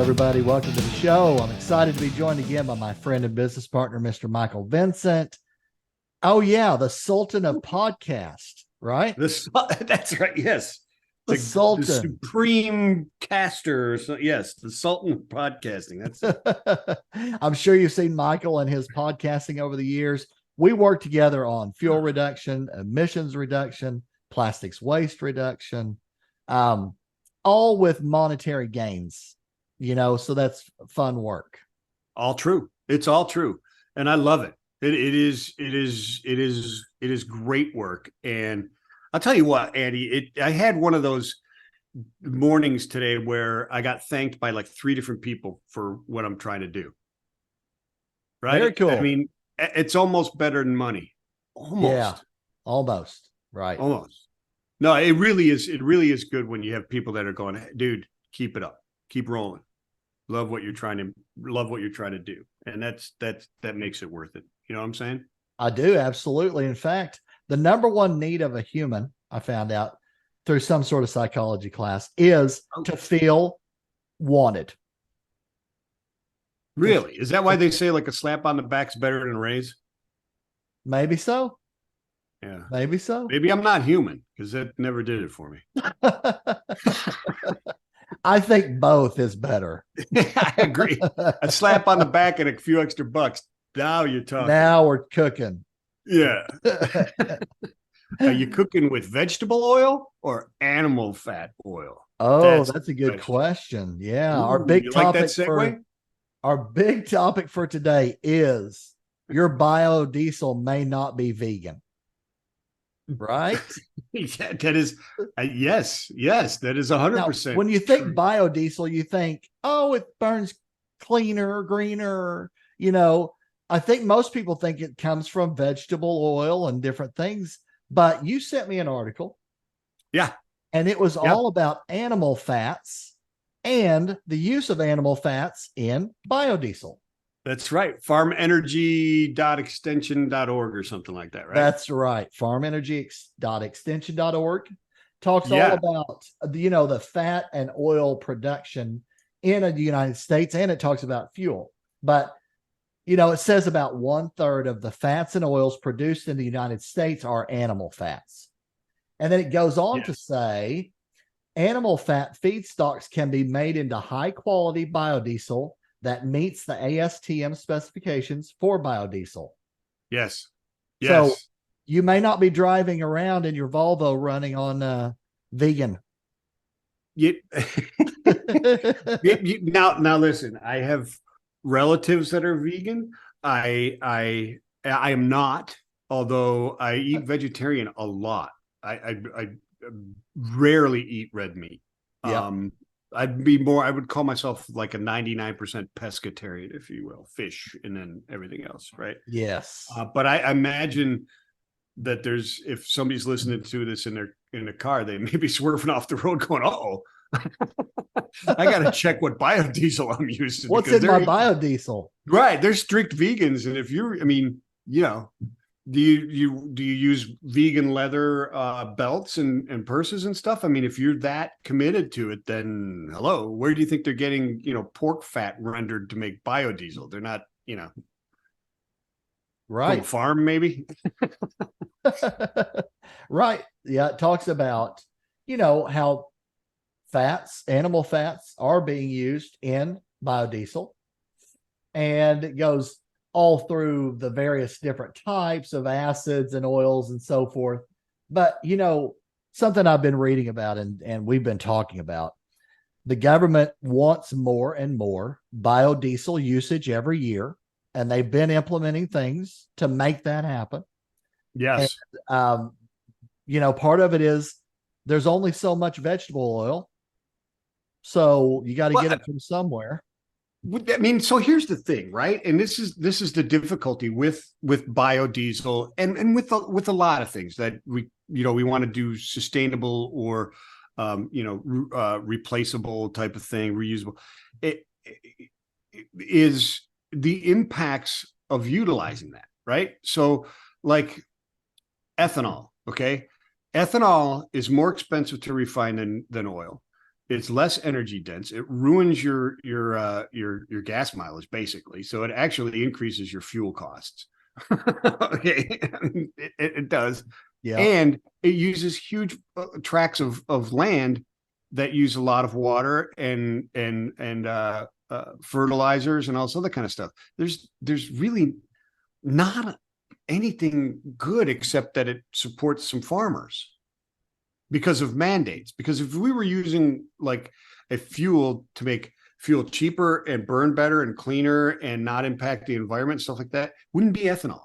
everybody. Welcome to the show. I'm excited to be joined again by my friend and business partner, Mr. Michael Vincent. Oh, yeah, the Sultan of Podcast, right? That's right. Yes. The Sultan. The supreme caster. So, yes, the Sultan of Podcasting. That's it. I'm sure you've seen Michael and his podcasting over the years. We work together on fuel reduction, emissions reduction, plastics waste reduction, all with monetary gains. So that's fun work. All true. It's all true. And I love it. It is great work. And I'll tell you what, Andy, I had one of those mornings today where I got thanked by like 3 different people for what I'm trying to do. Right. Very cool. I mean, it's almost better than money. Almost. Yeah, almost. Right. Almost. No, it really is. It really is good when you have people that are going, hey, dude, keep it up. Keep rolling. Love what you're trying to do. And that makes it worth it. You know what I'm saying? I do. Absolutely. In fact, the number one need of a human, I found out through some sort of psychology class, is to feel wanted. Really? Is that why they say like a slap on the back's better than a raise? Maybe so. Yeah. Maybe so. Maybe I'm not human because that never did it for me. I think both is better. I agree. A slap on the back and a few extra bucks. Now you're talking. Now we're cooking. Yeah. Are you cooking with vegetable oil or animal fat oil? Oh, that's a good question. Yeah. Ooh, our big topic our big topic for today is your biodiesel may not be vegan. Right? Yeah, that is yes, that is 100%. When you think biodiesel, you think, oh, it burns cleaner, greener. I think most people think it comes from vegetable oil and different things. But you sent me an article. Yeah. And it was all about animal fats and the use of animal fats in biodiesel. That's right. farmenergy.extension.org or something like that, right? That's right. farmenergy.extension.org talks all about, the fat and oil production in the United States, and it talks about fuel. But, it says about 1/3 of the fats and oils produced in the United States are animal fats. And then it goes on to say, animal fat feedstocks can be made into high quality biodiesel that meets the ASTM specifications for biodiesel. Yes. So you may not be driving around in your Volvo running on vegan. Now listen, I have relatives that are vegan. I am not, although I eat vegetarian a lot. I rarely eat red meat. Yeah. I would call myself like a 99% pescatarian, if you will, fish and then everything else, right? Yes. But I imagine that if somebody's listening to this in a car, they may be swerving off the road going, uh-oh, I got to check what biodiesel I'm using. What's in my biodiesel? Right. They're strict vegans. And if do you use vegan leather belts and purses and stuff? I mean, if you're that committed to it, then hello, where do you think they're getting, pork fat rendered to make biodiesel? They're not, right. From a farm, maybe. Right. Yeah. It talks about, how animal fats are being used in biodiesel. And it goes all through the various different types of acids and oils and so forth. But, something I've been reading about and we've been talking about, the government wants more and more biodiesel usage every year, and they've been implementing things to make that happen. Yes. And, part of it is there's only so much vegetable oil. So you got to get it from somewhere. I mean, so here's the thing, right? And this is the difficulty with biodiesel and with a lot of things that we want to do sustainable or replaceable type of thing, reusable. It is the impacts of utilizing that, right? So like ethanol, okay? Ethanol is more expensive to refine than oil. It's less energy dense. It ruins your gas mileage basically. So it actually increases your fuel costs. Okay, it does. Yeah. And it uses huge tracts of land that use a lot of water and fertilizers and all this other kind of stuff. There's really not anything good except that it supports some farmers because of mandates. Because if we were using like a fuel to make fuel cheaper and burn better and cleaner and not impact the environment, stuff like that, wouldn't be ethanol.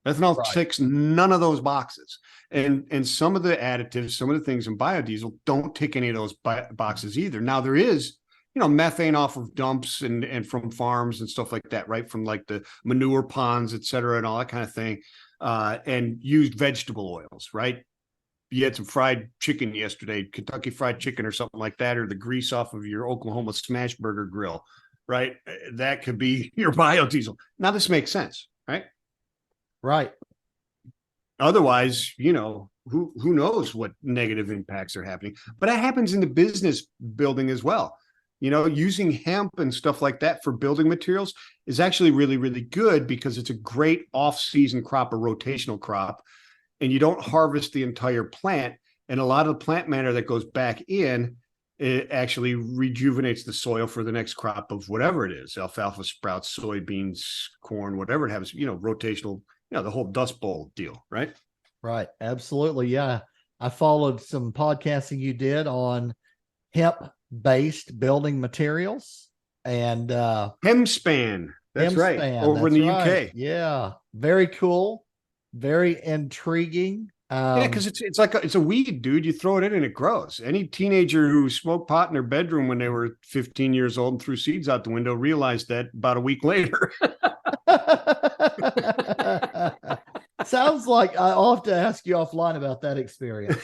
Ethanol ticks none of those boxes. And some of the additives, some of the things in biodiesel don't tick any of those boxes either. Now there is, methane off of dumps and from farms and stuff like that, right? From like the manure ponds, et cetera, and all that kind of thing. And used vegetable oils, right? You had some fried chicken yesterday, Kentucky Fried Chicken or something like that, or the grease off of your Oklahoma smash burger grill, right? That could be your biodiesel. Now this makes sense, right? Right. Otherwise, who knows what negative impacts are happening. But that happens in the business building as well. Using hemp and stuff like that for building materials is actually really, really good because it's a great off-season crop, a rotational crop, and you don't harvest the entire plant. And a lot of the plant matter that goes back in, it actually rejuvenates the soil for the next crop of whatever it is, alfalfa sprouts, soybeans, corn, whatever it happens, rotational, the whole Dust Bowl deal, right? Right. Absolutely. Yeah. I followed some podcasting you did on hemp-based building materials and Hemspan. That's right. Over in the UK. Yeah. Very cool. Very intriguing. Yeah, because it's like it's a weed, dude. You throw it in and it grows. Any teenager who smoked pot in their bedroom when they were 15 years old and threw seeds out the window realized that about a week later. Sounds like I'll have to ask you offline about that experience.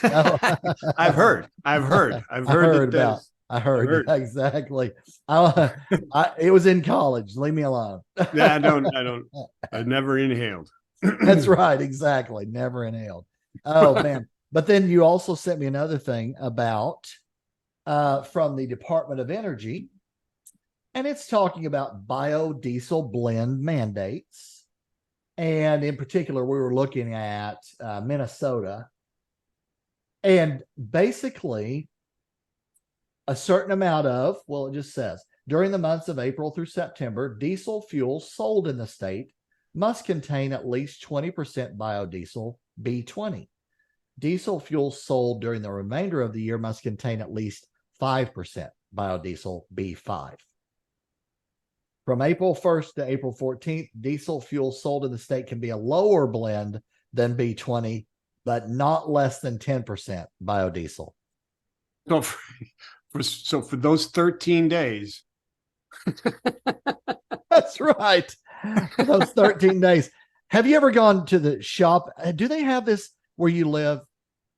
I've heard about. I heard. Exactly. It was in college. Leave me alone. Yeah, I never inhaled. That's right. Exactly. Never inhaled. Oh man. But then you also sent me another thing about from the Department of Energy, and it's talking about biodiesel blend mandates. And in particular, we were looking at Minnesota, and basically a certain amount of, well, it just says during the months of April through September, diesel fuel sold in the state must contain at least 20% biodiesel B20. Diesel fuel sold during the remainder of the year must contain at least 5% biodiesel B5. From April 1st to April 14th, diesel fuel sold in the state can be a lower blend than B20, but not less than 10% biodiesel. So for those 13 days. That's right. For those 13 days. Have you ever gone to the shop? Do they have this where you live,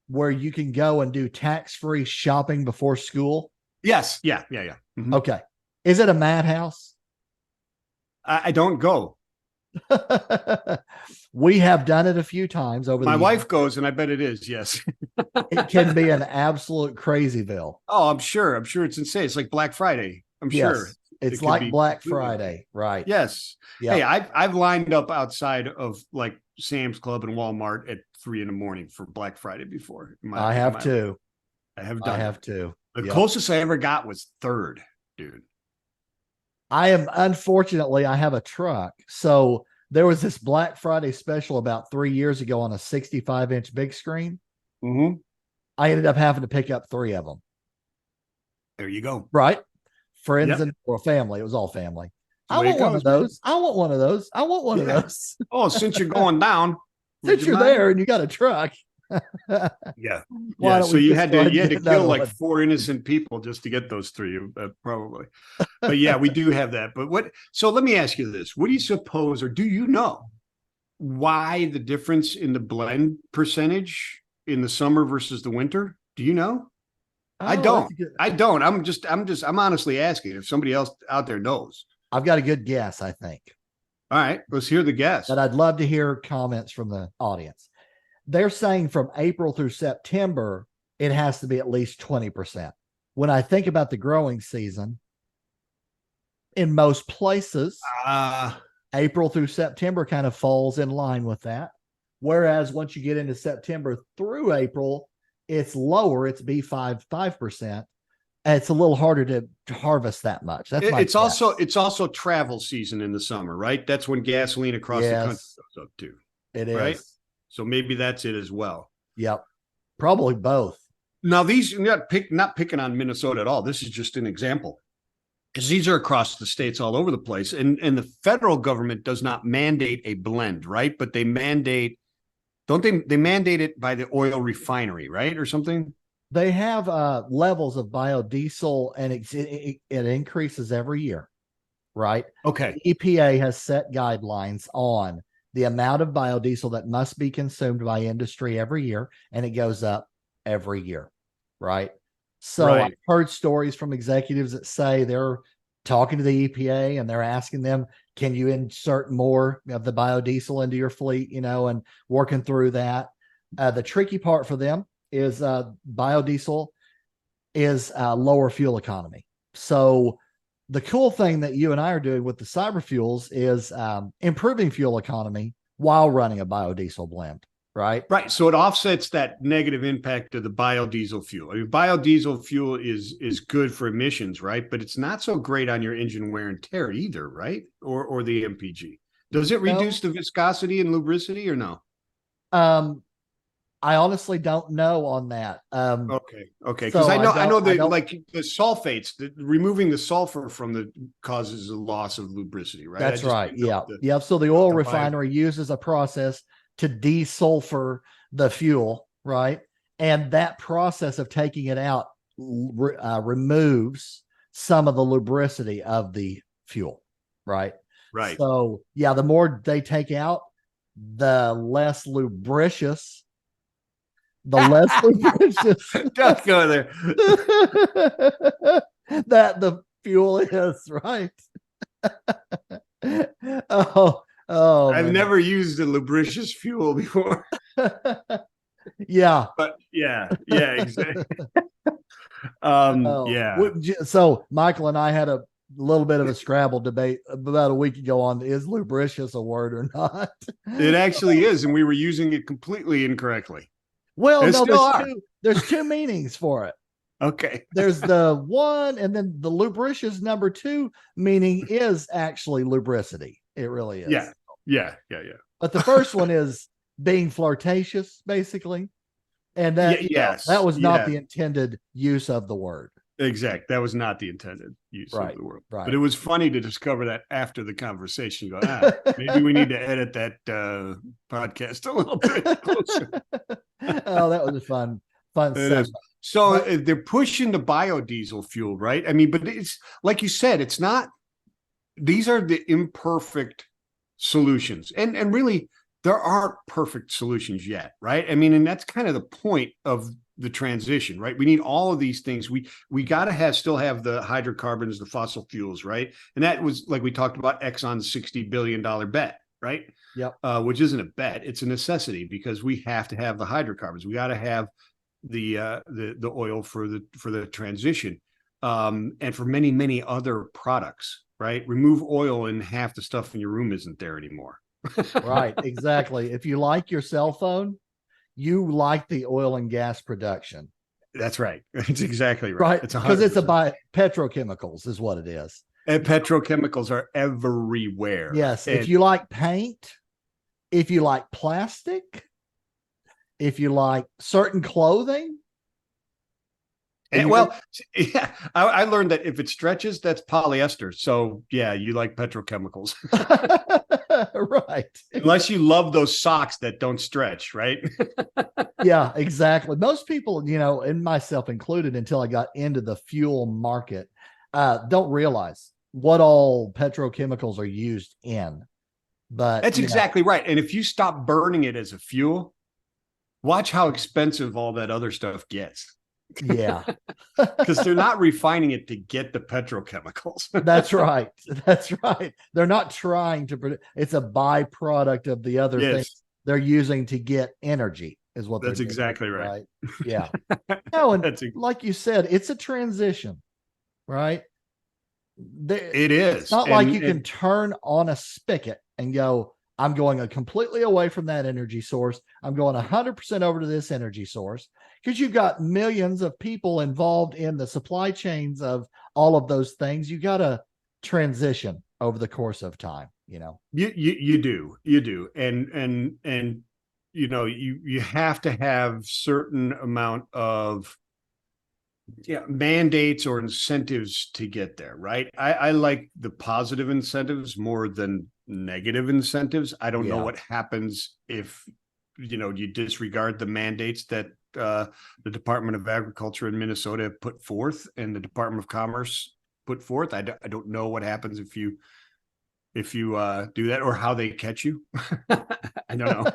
where you can go and do tax-free shopping before school? Yes. Yeah. Mm-hmm. Okay. Is it a madhouse? I don't go. We have done it a few times over the My years. wife goes, and I bet it is. Yes. It can be an absolute crazyville. Oh, I'm sure it's insane. It's like Black Friday. I'm sure it's like Black Friday, right? Yes. Yep. Hey, I've lined up outside of like Sam's Club and Walmart at 3 a.m. for Black Friday before. I have too. I have too. The closest I ever got was 3rd, dude. Unfortunately, I have a truck. So there was this Black Friday special about 3 years ago on a 65-inch big screen. Mm-hmm. I ended up having to pick up 3 of them. There you go. Right. Friends or family. It was all family. I want one of those. Oh, since you're going down. Since you're there and you got a truck. Yeah. So you had to kill like 4 innocent people just to get those 3, probably. But yeah, we do have that. But so let me ask you this. What do you suppose, or do you know why the difference in the blend percentage in the summer versus the winter? Do you know? I don't. I'm honestly asking if somebody else out there knows. I've got a good guess, I think. All right, let's hear the guess. But I'd love to hear comments from the audience. They're saying from April through September, it has to be at least 20%. when I think about the growing season, in most places, April through September kind of falls in line with that. Whereas once you get into September through April, it's lower. It's B5, 5%. And it's a little harder to harvest that much. That's my guess. It's also travel season in the summer, right? That's when gasoline across the country goes up too. It right? is. So maybe that's it as well. Yep. Probably both. Now, these not picking on Minnesota at all. This is just an example. Because these are across the states all over the place. And the federal government does not mandate a blend, right? But they mandate, don't they mandate it by the oil refinery, right? Or something? They have levels of biodiesel, and it increases every year, right? Okay. The EPA has set guidelines on the amount of biodiesel that must be consumed by industry every year, and it goes up every year, right? So I've heard stories from executives that say they're talking to the EPA and they're asking them, can you insert more of the biodiesel into your fleet, and working through that. The tricky part for them is biodiesel is lower fuel economy. So the cool thing that you and I are doing with the Cyberfuels is improving fuel economy while running a biodiesel blend. Right. So it offsets that negative impact of the biodiesel fuel. I mean, biodiesel fuel is good for emissions, right? But it's not so great on your engine wear and tear either, right? Or the MPG. Does it reduce the viscosity and lubricity or no? I honestly don't know on that. Okay. Because I know that like the sulfates, removing the sulfur from the causes a loss of lubricity, right? That's right. Yeah. So the oil refinery uses a process to desulfur the fuel, right? And that process of taking it out removes some of the lubricity of the fuel, right? Right. So yeah, the more they take out, the less lubricious. Don't go there. That the fuel is, right? Oh, I've never used a lubricious fuel before. Yeah. But yeah, exactly. Yeah. So Michael and I had a little bit of a Scrabble debate about a week ago on is lubricious a word or not? It actually is, and we were using it completely incorrectly. Well, no, there's two meanings for it. Okay. There's the one, and then the lubricious number two meaning is actually lubricity. It really is. Yeah. But the first one is being flirtatious, basically. And that, that was not the intended use of the word. Exactly. That was not the intended use of the word. Right. But it was funny to discover that after the conversation. Go, maybe we need to edit that podcast a little bit closer. Oh, that was a fun segment. So they're pushing the biodiesel fuel, right? I mean, but it's like you said, it's not. These are the imperfect solutions, and really, there aren't perfect solutions yet, right? I mean, and that's kind of the point of the transition, right? We need all of these things. We got to still have the hydrocarbons, the fossil fuels, right? And that was like we talked about Exxon's $60 billion bet, right? Yep. Which isn't a bet; it's a necessity because we have to have the hydrocarbons. We got to have the oil for the transition, and for many other products, right? Remove oil and half the stuff in your room isn't there anymore. Right, exactly. If you like your cell phone, you like the oil and gas production. That's right. It's exactly right. Right, because it's petrochemicals is what it is. And petrochemicals are everywhere. Yes. If you like paint, if you like plastic, if you like certain clothing. And I learned that if it stretches, that's polyester. So yeah, you like petrochemicals. Right. Unless you love those socks that don't stretch, right? Yeah, exactly. Most people, and myself included, until I got into the fuel market, don't realize what all petrochemicals are used in. But that's exactly right. And if you stop burning it as a fuel, watch how expensive all that other stuff gets. Yeah. Because they're not refining it to get the petrochemicals. That's right. They're not trying to produce. It's a byproduct of the other things they're using to get energy. is what That's they're doing, exactly right. Yeah. No, and That's like you said, it's a transition, right? it It's is. not like you can turn on a spigot and go, I'm going completely away from that energy source. I'm going 100% over to this energy source, because you've got millions of people involved in the supply chains of all of those things. You got to transition over the course of time, You do. And you have to have certain amount of mandates or incentives to get there, right? I like the positive incentives more than negative incentives. I don't know what happens if you disregard the mandates that the Department of Agriculture in Minnesota put forth and the Department of Commerce put forth. I don't know what happens if you do that, or how they catch you. I don't know.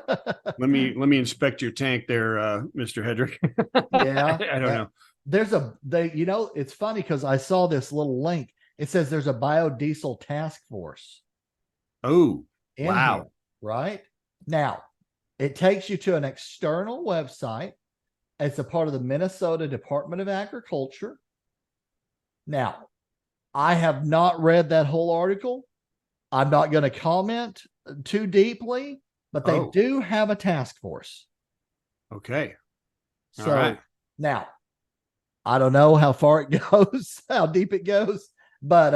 Let me inspect your tank there, Mr. Hedrick. Yeah. I don't know. It's funny because I saw this little link. It says there's a biodiesel task force. Oh, in wow. here, right? Now, it takes you to an external website. It's a part of the Minnesota Department of Agriculture. Now, I have not read that whole article. I'm not going to comment too deeply, but they do have a task force. Okay. So all right. Now, I don't know how far it goes, how deep it goes, but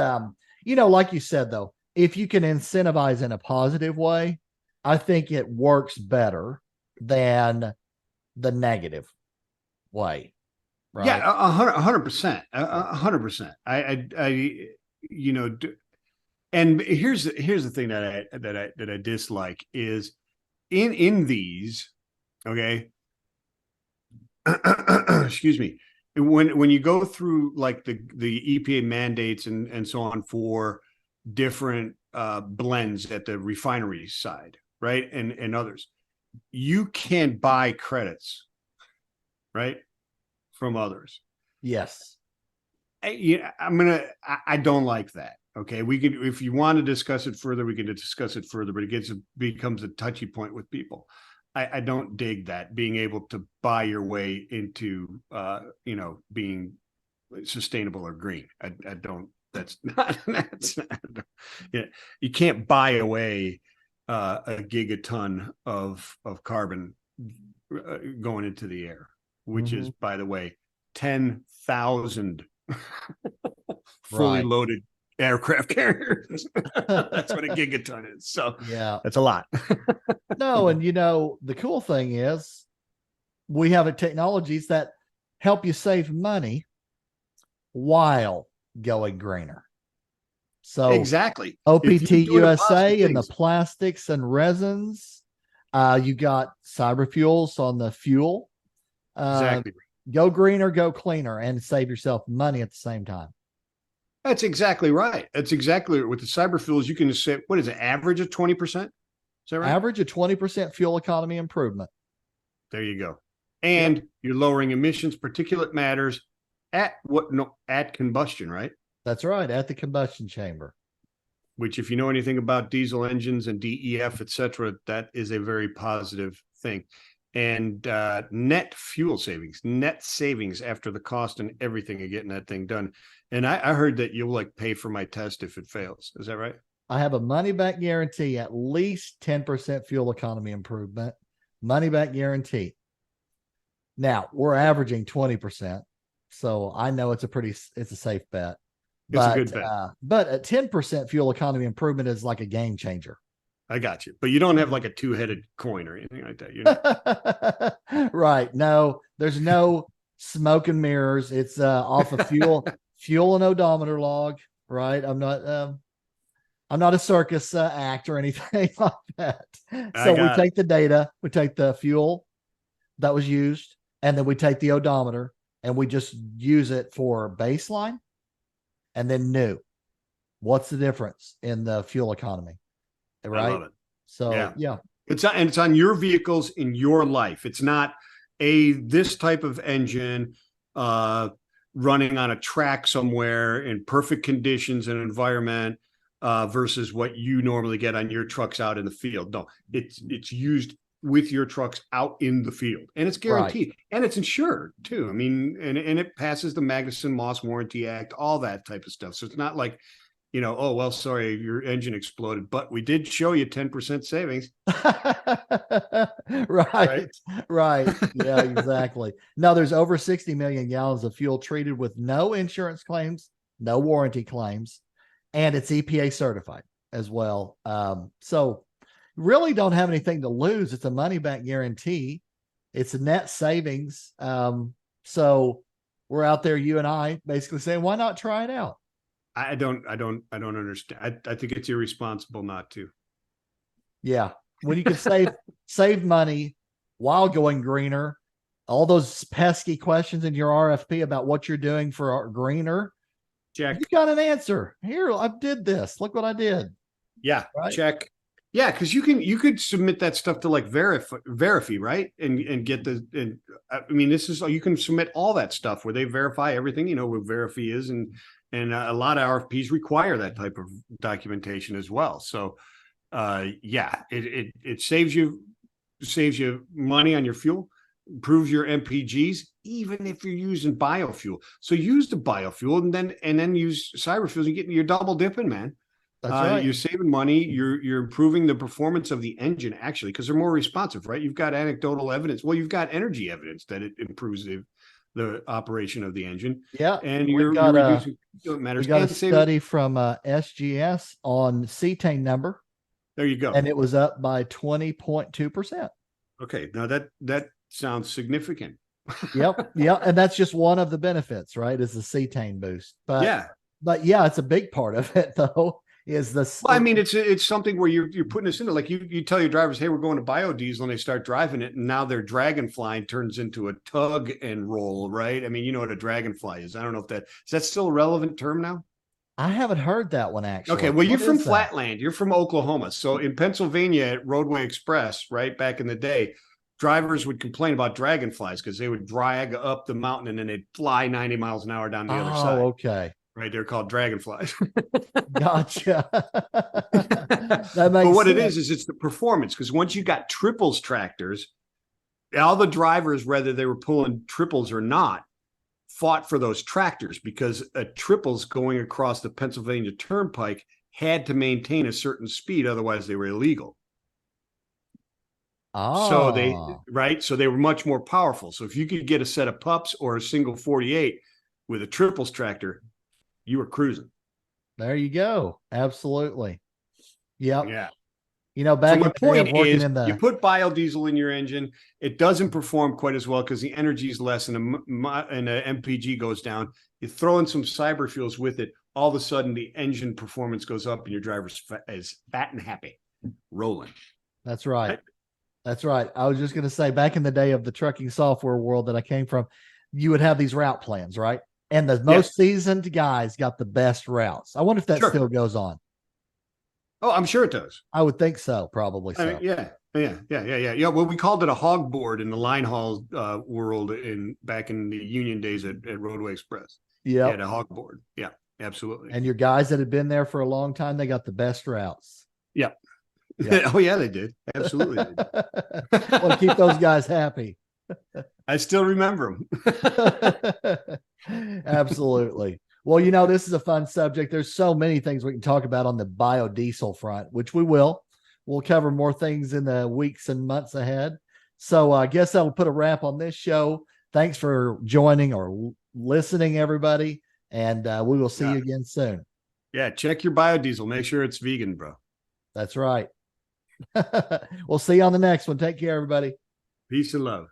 like you said, though, if you can incentivize in a positive way, I think it works better than the negative way. Right? Yeah, 100%, 100%. And here's the thing that I dislike is in these, okay. Excuse me. When you go through like the EPA mandates and so on for different blends at the refinery side, right, and others, you can buy credits, right, from others. Yes. I don't like that. Okay, we can, if you want to discuss it further, we can discuss it further, but becomes a touchy point with people. I don't dig that, being able to buy your way into being sustainable or green. I don't. That's not. You can't buy away a gigaton of carbon going into the air, which is, by the way, 10,000 fully loaded aircraft carriers. That's what a gigaton is. So yeah, that's a lot. No, and the cool thing is we have technologies that help you save money while going greener. So exactly. OPT USA and the plastics and resins. You got Cyberfuels on the fuel. Exactly. Go greener, go cleaner, and save yourself money at the same time. That's exactly right. That's exactly with the Cyberfuels. You can just say, what is it, average of 20%? Is that right? Average of 20% fuel economy improvement. There you go. And you're lowering emissions, particulate matters at combustion, right? That's right, at the combustion chamber. Which, if you know anything about diesel engines and DEF, et cetera, that is a very positive thing. And net fuel savings, net savings after the cost and everything of getting that thing done. And I heard that you'll pay for my test if it fails. Is that right? I have a money back guarantee, at least 10% fuel economy improvement, money back guarantee. Now we're averaging 20%. So I know it's a safe bet. It's a good bet. But a 10% fuel economy improvement is like a game changer. I got you. But you don't have like a two-headed coin or anything like that. Right. No, there's no smoke and mirrors. It's off of fuel and odometer log. Right. I'm not a circus act or anything like that. So we take the data, we take the fuel that was used, and then we take the odometer and we just use it for baseline and then new. What's the difference in the fuel economy? Right. I love it. So yeah. It's on your vehicles in your life. It's not this type of engine running on a track somewhere in perfect conditions and environment versus what you normally get on your trucks out in the field. No, it's used with your trucks out in the field, and it's guaranteed, Right. and it's insured too. I mean, and it passes the Magnuson Moss Warranty Act, all that type of stuff. So it's not like, oh, well, sorry, your engine exploded, but we did show you 10% savings. Right. Right. Yeah, exactly. No, there's over 60 million gallons of fuel treated with no insurance claims, no warranty claims, and it's EPA certified as well. So really don't have anything to lose. It's a money back guarantee. It's a net savings. So we're out there, you and I, basically saying, why not try it out? I don't understand. I think it's irresponsible not to. Yeah. When you can save money while going greener, all those pesky questions in your RFP about what you're doing for greener, Check. you got an answer. Here, I did this. Look what I did. Yeah. Right? Check. Yeah, because you could submit that stuff to like Verify, right? And get I mean, this is, you can submit all that stuff where they verify everything, where Verify is, and a lot of RFPs require that type of documentation as well. So yeah, it saves you money on your fuel, improves your MPGs, even if you're using biofuel. So use the biofuel and then use Cyberfuel. You're double dipping, man. That's right. You're saving money. You're improving the performance of the engine, actually, because they're more responsive, right? You've got anecdotal evidence. Well, you've got energy evidence that it improves the operation of the engine. Yeah, and you're reducing matters. We got a study from SGS on cetane number. There you go. And it was up by 20.2%. Okay, now that sounds significant. Yep, yeah, and that's just one of the benefits, right? Is the cetane boost. But yeah, it's a big part of it, though. Is this? Well, I mean, it's something where you're putting this into, like, you tell your drivers, hey, we're going to biodiesel, and they start driving it, and now their dragonfly turns into a tug and roll, right? I mean, you know what a dragonfly is. I don't know if is that still a relevant term now? I haven't heard that one, actually. Okay, well, you're from Flatland. You're from Oklahoma. So in Pennsylvania at Roadway Express, right, back in the day, drivers would complain about dragonflies because they would drag up the mountain and then they'd fly 90 miles an hour down the other side. Oh, okay. Right, they're called dragonflies. Gotcha. That makes but what sense. It is it's the performance, because once you got triples tractors, all the drivers, whether they were pulling triples or not, fought for those tractors, because a triples going across the Pennsylvania Turnpike had to maintain a certain speed, otherwise they were illegal. Oh. So they were much more powerful. So if you could get a set of pups or a single 48 with a triples tractor, you were cruising. There you go. Absolutely. Yep. Yeah. Back so my point is, you put biodiesel in your engine, it doesn't perform quite as well because the energy is less and the MPG goes down. You throw in some Cyberfuels with it, all of a sudden the engine performance goes up and your driver's is fat and happy, rolling. That's right. That's right. I was just going to say, back in the day of the trucking software world that I came from, you would have these route plans, right? And the most seasoned guys got the best routes. I wonder if that still goes on. Oh, I'm sure it does. I would think so. Probably so. Yeah. Well, we called it a hog board in the line haul world back in the union days at Roadway Express. Yeah, had a hog board. Yeah, absolutely. And your guys that had been there for a long time, they got the best routes. Yeah. Oh yeah, they did. Absolutely. They did. Well, keep those guys happy. I still remember them. Absolutely. Well, this is a fun subject. There's so many things we can talk about on the biodiesel front, which we will. We'll cover more things in the weeks and months ahead. So I guess that'll put a wrap on this show. Thanks for joining or listening, everybody. And we will see you again soon. Yeah. Check your biodiesel. Make sure it's vegan, bro. That's right. We'll see you on the next one. Take care, everybody. Peace and love.